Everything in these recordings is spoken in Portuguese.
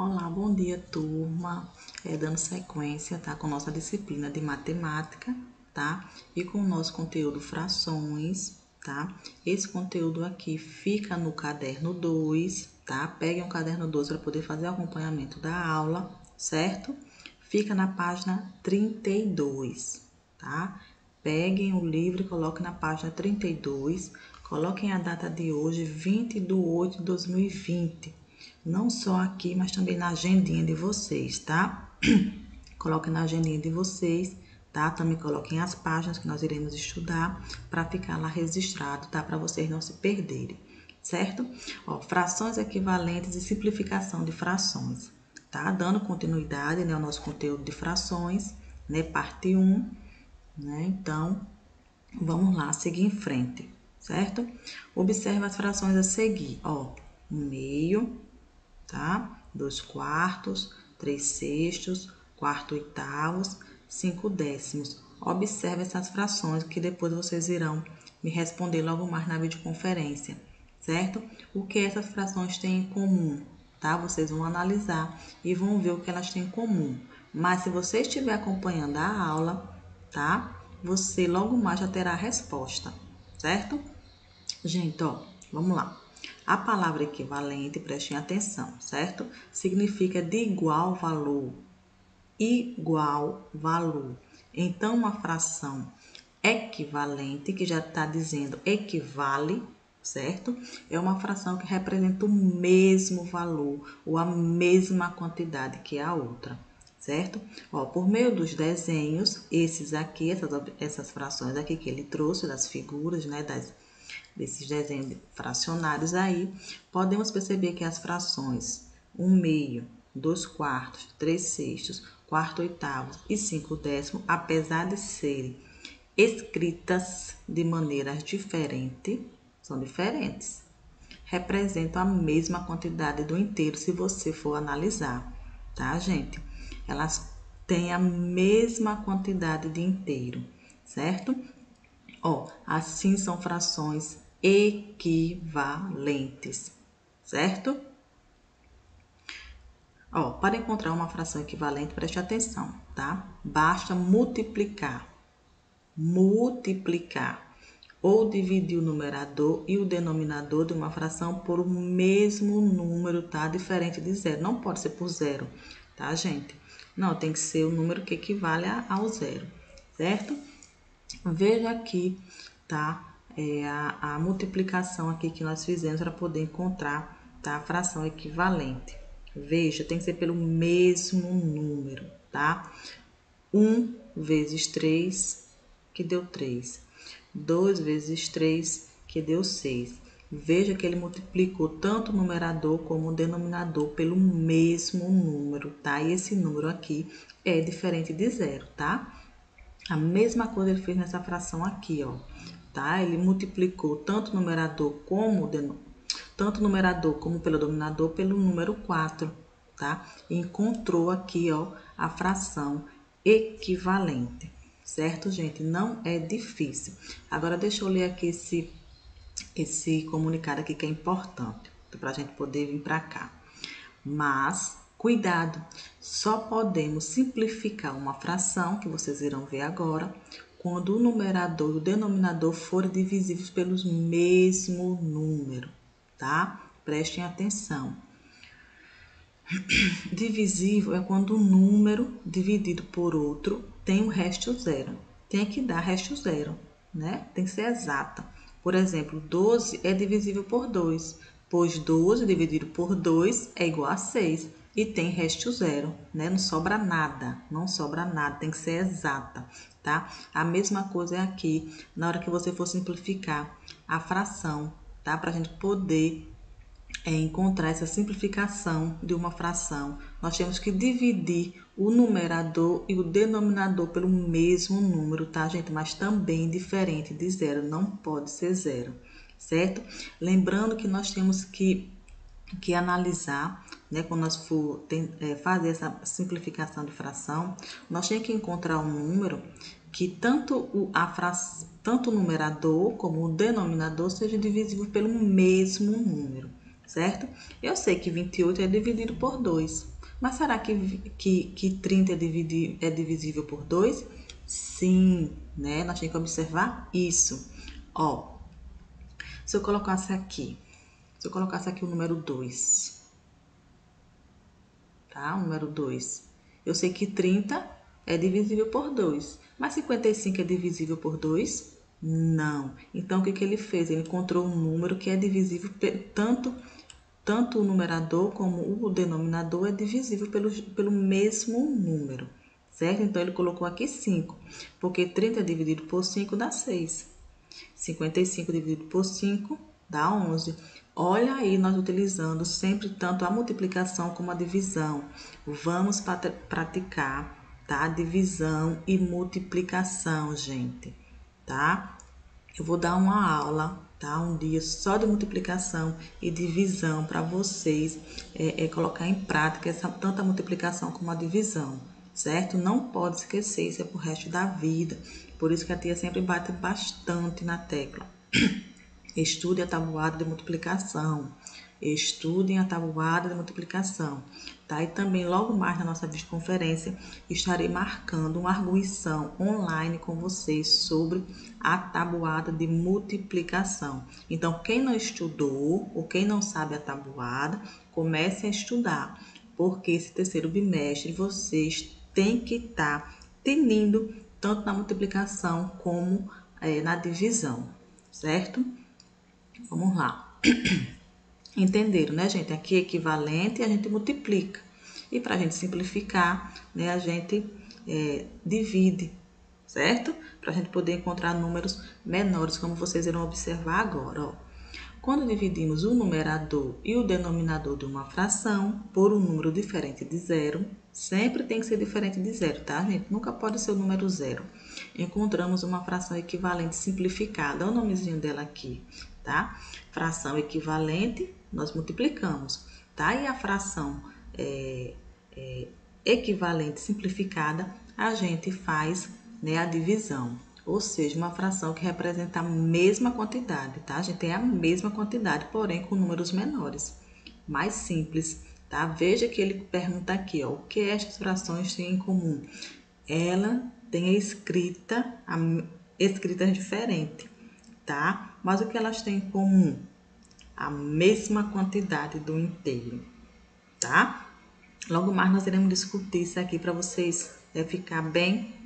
Olá, bom dia, turma. Dando sequência, tá? Com nossa disciplina de matemática, tá? E com o nosso conteúdo frações, tá? Esse conteúdo aqui fica no caderno 2, tá? Peguem o caderno 2 para poder fazer o acompanhamento da aula, certo? Fica na página 32, tá? Peguem o livro e coloquem na página 32. Coloquem a data de hoje, 20/8/2020. Não só aqui, mas também na agendinha de vocês, tá? Coloquem na agendinha de vocês, tá? Também coloquem as páginas que nós iremos estudar para ficar lá registrado, tá? Para vocês não se perderem, certo? Ó, frações equivalentes e simplificação de frações, tá? Dando continuidade, né, ao nosso conteúdo de frações, né? Parte 1, né? Então, vamos lá, seguir em frente, certo? Observe as frações a seguir, ó. 1/2, tá? 2/4, 3/6, 4/8, 5/10. Observe essas frações que depois vocês irão me responder logo mais na videoconferência, certo? O que essas frações têm em comum, tá? Vocês vão analisar e vão ver o que elas têm em comum. Mas se você estiver acompanhando a aula, tá? Você logo mais já terá a resposta, certo? Gente, ó, vamos lá. A palavra equivalente, prestem atenção, certo? Significa de igual valor. Igual valor. Então, uma fração equivalente, que já está dizendo equivale, certo? É uma fração que representa o mesmo valor ou a mesma quantidade que a outra, certo? Ó, por meio dos desenhos, esses aqui, essas frações aqui que ele trouxe, das figuras, né, desses desenhos fracionários aí, podemos perceber que as frações 1/2, 2/4, 3/6, 4/8 e 5/10, apesar de serem escritas de maneiras diferentes, são diferentes, representam a mesma quantidade do inteiro se você for analisar, tá, gente? Elas têm a mesma quantidade de inteiro, certo? Ó, assim são frações equivalentes, certo? Ó, para encontrar uma fração equivalente, preste atenção, tá? Basta multiplicar ou dividir o numerador e o denominador de uma fração por o mesmo número, tá? Diferente de zero. Não pode ser por zero, tá, gente? Não, tem que ser o número que equivale ao zero, certo? Veja aqui, tá? A multiplicação aqui que nós fizemos para poder encontrar, tá? A fração equivalente. Veja, tem que ser pelo mesmo número, tá? 1 vezes 3, que deu 3. 2 vezes 3, que deu 6. Veja que ele multiplicou tanto o numerador como o denominador pelo mesmo número, tá? E esse número aqui é diferente de zero, tá? A mesma coisa ele fez nessa fração aqui, ó, tá? Ele multiplicou tanto o numerador como pelo denominador pelo número 4, tá? E encontrou aqui, ó, a fração equivalente, certo, gente? Não é difícil. Agora, deixa eu ler aqui esse comunicado aqui que é importante, para a gente poder vir para cá. Mas, cuidado, só podemos simplificar uma fração, que vocês irão ver agora, quando o numerador e o denominador forem divisíveis pelos mesmo número, tá? Prestem atenção. Divisível é quando um número dividido por outro tem um resto zero. Tem que dar resto zero, né? Tem que ser exata. Por exemplo, 12 é divisível por 2, pois 12 dividido por 2 é igual a 6 e tem resto zero, né? Não sobra nada, não sobra nada, tem que ser exata, tá? A mesma coisa é aqui, na hora que você for simplificar a fração, tá? Para a gente poder encontrar essa simplificação de uma fração, nós temos que dividir o numerador e o denominador pelo mesmo número, tá, gente? Mas também diferente de zero, não pode ser zero, certo? Lembrando que nós temos que analisar, né, quando nós for fazer essa simplificação de fração, nós temos que encontrar um número que tanto o numerador como o denominador seja divisível pelo mesmo número, certo? Eu sei que 28 é dividido por 2, mas será que 30 é divisível por 2? Sim, né? Nós temos que observar isso. Ó, se eu colocasse aqui o número 2, tá? O número 2. Eu sei que 30 é divisível por 2, mas 55 é divisível por 2? Não. Então, o que ele fez? Ele encontrou um número que é divisível tanto o numerador como o denominador é divisível pelo mesmo número, certo? Então, ele colocou aqui 5, porque 30 dividido por 5 dá 6. 55 dividido por 5 dá 11. Olha aí, nós utilizando sempre tanto a multiplicação como a divisão. Vamos praticar, tá? Divisão e multiplicação, gente, tá? Eu vou dar uma aula, tá? Um dia só de multiplicação e divisão para vocês colocar em prática tanto a multiplicação como a divisão, certo? Não pode esquecer, isso é pro resto da vida. Por isso que a tia sempre bate bastante na tecla. Estude a tabuada de multiplicação. Estudem a tabuada de multiplicação, tá? E também, logo mais na nossa videoconferência, estarei marcando uma arguição online com vocês sobre a tabuada de multiplicação. Então, quem não estudou ou quem não sabe a tabuada, comece a estudar, porque esse terceiro bimestre vocês têm que estar tinindo tanto na multiplicação como na divisão, certo? Vamos lá. Entenderam, né, gente? Aqui é equivalente e a gente multiplica. E para a gente simplificar, né, a gente divide, certo? Para a gente poder encontrar números menores, como vocês irão observar agora, ó. Quando dividimos o numerador e o denominador de uma fração por um número diferente de zero, sempre tem que ser diferente de zero, tá, gente? Nunca pode ser o número zero. Encontramos uma fração equivalente simplificada. Olha o nomezinho dela aqui, tá? Fração equivalente, nós multiplicamos, tá? E a fração equivalente simplificada, a gente faz, né, a divisão. Ou seja, uma fração que representa a mesma quantidade, tá? A gente tem a mesma quantidade, porém com números menores, mais simples, tá? Veja que ele pergunta aqui, ó, o que estas frações têm em comum? Ela tem a escritas diferentes, tá? Mas o que elas têm em comum? A mesma quantidade do inteiro, tá? Logo mais nós iremos discutir isso aqui para vocês ficar bem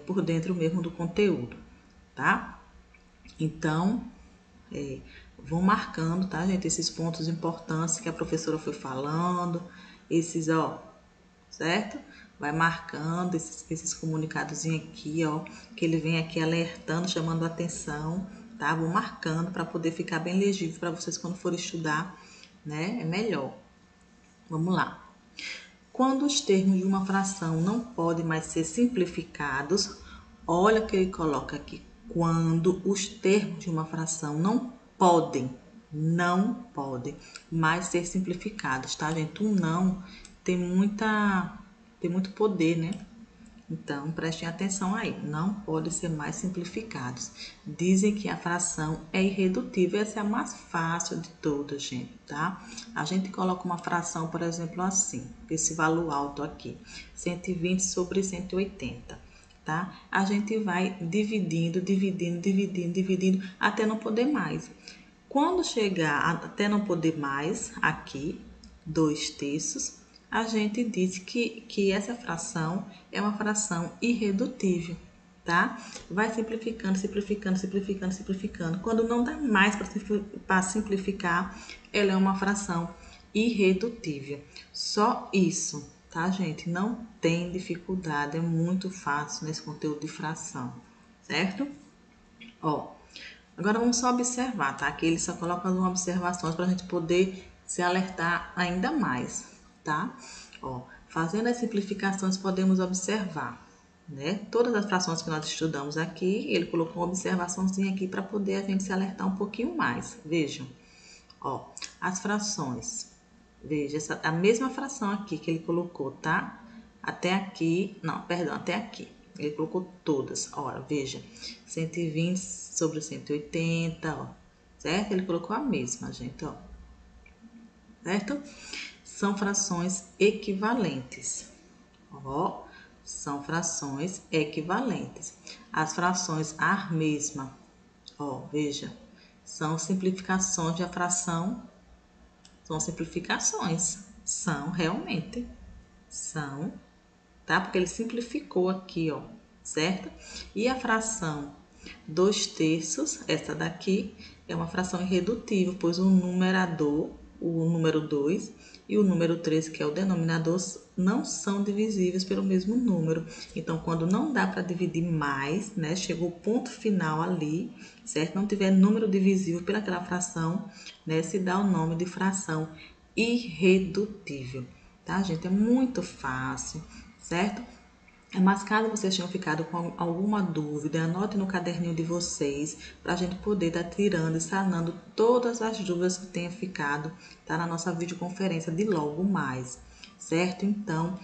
por dentro mesmo do conteúdo, tá? Então, vão marcando, tá, gente? Esses pontos importantes que a professora foi falando, esses, ó, certo? Vai marcando esses comunicadozinhos aqui, ó, que ele vem aqui alertando, chamando a atenção, tá? Vou marcando para poder ficar bem legível para vocês quando forem estudar, né? É melhor. Vamos lá. Quando os termos de uma fração não podem mais ser simplificados, olha o que ele coloca aqui. Quando os termos de uma fração não podem mais ser simplificados, tá, gente? O não tem muito poder, né? Então, prestem atenção aí, não pode ser mais simplificados. Dizem que a fração é irredutível, essa é a mais fácil de todas, gente, tá? A gente coloca uma fração, por exemplo, assim, esse valor alto aqui, 120 sobre 180, tá? A gente vai dividindo, até não poder mais. Quando chegar até não poder mais, aqui, 2/3, a gente diz que essa fração é uma fração irredutível, tá? Vai simplificando. Quando não dá mais para simplificar, ela é uma fração irredutível. Só isso, tá, gente? Não tem dificuldade, é muito fácil nesse conteúdo de fração, certo? Ó, agora vamos só observar, tá? Aqui ele só coloca algumas observações para a gente poder se alertar ainda mais, tá? Ó, fazendo as simplificações podemos observar, né? Todas as frações que nós estudamos aqui, ele colocou uma observaçãozinha aqui para poder a gente se alertar um pouquinho mais. Vejam, ó, as frações. Veja, a mesma fração aqui que ele colocou, tá? Até aqui, não, perdão, até aqui. Ele colocou todas. Ora, veja, 120 sobre 180, ó, certo? Ele colocou a mesma, gente, ó. certo? São frações equivalentes. Ó, são frações equivalentes. As frações a mesma, ó, veja, são simplificações de a fração, são simplificações, são realmente, são, tá? Porque ele simplificou aqui, ó, certo? E a fração 2/3, essa daqui, é uma fração irredutível, pois o numerador, o número 2 e o número 3, que é o denominador, não são divisíveis pelo mesmo número. Então, quando não dá para dividir mais, né, chegou o ponto final ali, certo? Não tiver número divisível pelaquela fração, né, se dá o nome de fração irredutível, tá, gente? É muito fácil, certo? Mas caso vocês tenham ficado com alguma dúvida, anote no caderninho de vocês para a gente poder estar tirando e sanando todas as dúvidas que tenha ficado, tá? Na nossa videoconferência de logo mais, certo? Então,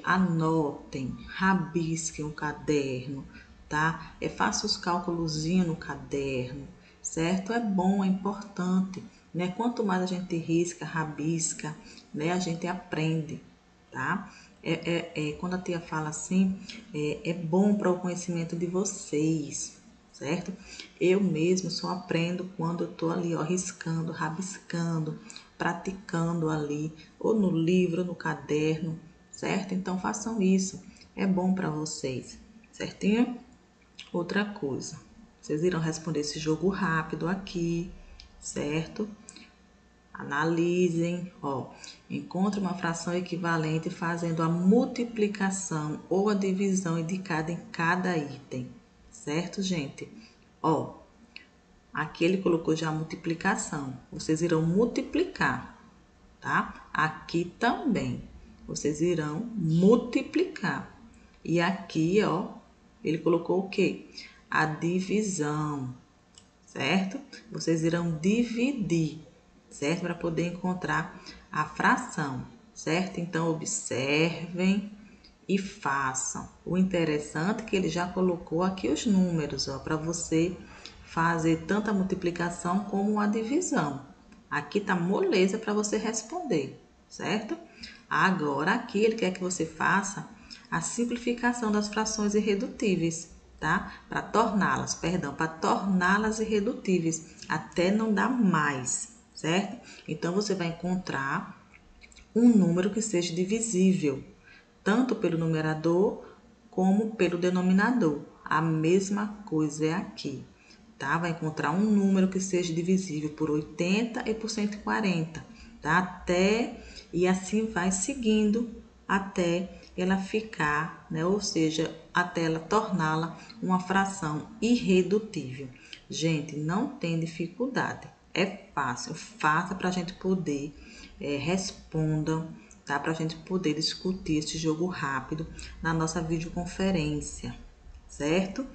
anotem, rabisquem o caderno, tá? Faça os cálculozinhos no caderno, certo? É bom, é importante, né? Quanto mais a gente risca, rabisca, né? A gente aprende, tá? Quando a tia fala assim, é bom para o conhecimento de vocês, certo? Eu mesmo só aprendo quando eu estou ali, ó, riscando, rabiscando, praticando ali, ou no livro, ou no caderno, certo? Então façam isso, é bom para vocês, certinho? Outra coisa, vocês irão responder esse jogo rápido aqui, certo? Analisem, ó, encontre uma fração equivalente fazendo a multiplicação ou a divisão indicada em cada item, certo, gente? Ó, aqui ele colocou já a multiplicação, vocês irão multiplicar, tá? Aqui também, vocês irão multiplicar. E aqui, ó, ele colocou o quê? A divisão, certo? Vocês irão dividir, certo? Para poder encontrar a fração, certo? Então, observem e façam. O interessante é que ele já colocou aqui os números, ó, para você fazer tanto a multiplicação como a divisão. Aqui tá moleza para você responder, certo? Agora, aqui ele quer que você faça a simplificação das frações irredutíveis, tá? Para torná-las irredutíveis, até não dar mais, certo? Então, você vai encontrar um número que seja divisível, tanto pelo numerador como pelo denominador. A mesma coisa é aqui, tá? Vai encontrar um número que seja divisível por 80 e por 140, tá? E assim vai seguindo até ela ficar, né? Ou seja, até ela torná-la uma fração irredutível. Gente, não tem dificuldade. É fácil, faça para a gente poder, respondam, tá? Para a gente poder discutir esse jogo rápido na nossa videoconferência, certo?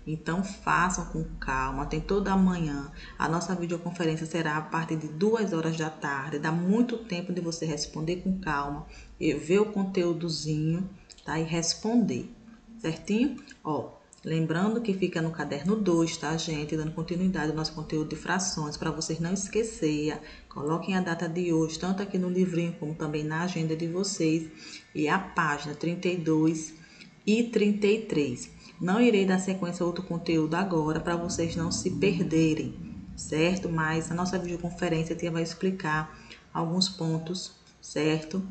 Então façam com calma, tem toda a manhã. A nossa videoconferência será a partir de 2 horas da tarde. Dá muito tempo de você responder com calma e ver o conteúdozinho, tá? E responder, certinho? Ó, lembrando que fica no caderno 2, tá, gente? Dando continuidade ao nosso conteúdo de frações, para vocês não esquecerem. Coloquem a data de hoje, tanto aqui no livrinho como também na agenda de vocês. E a página 32 e 33. Não irei dar sequência a outro conteúdo agora para vocês não se perderem, certo? Mas a nossa videoconferência a tia vai explicar alguns pontos, certo?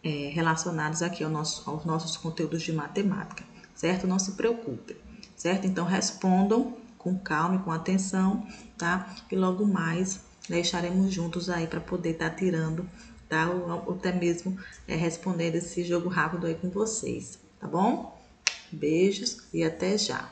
Relacionados aqui aos nossos conteúdos de matemática, certo? Não se preocupe, certo? Então respondam com calma e com atenção, tá? E logo mais, né, estaremos juntos aí para poder estar tirando, tá? Ou até mesmo respondendo esse jogo rápido aí com vocês, tá bom? Beijos e até já!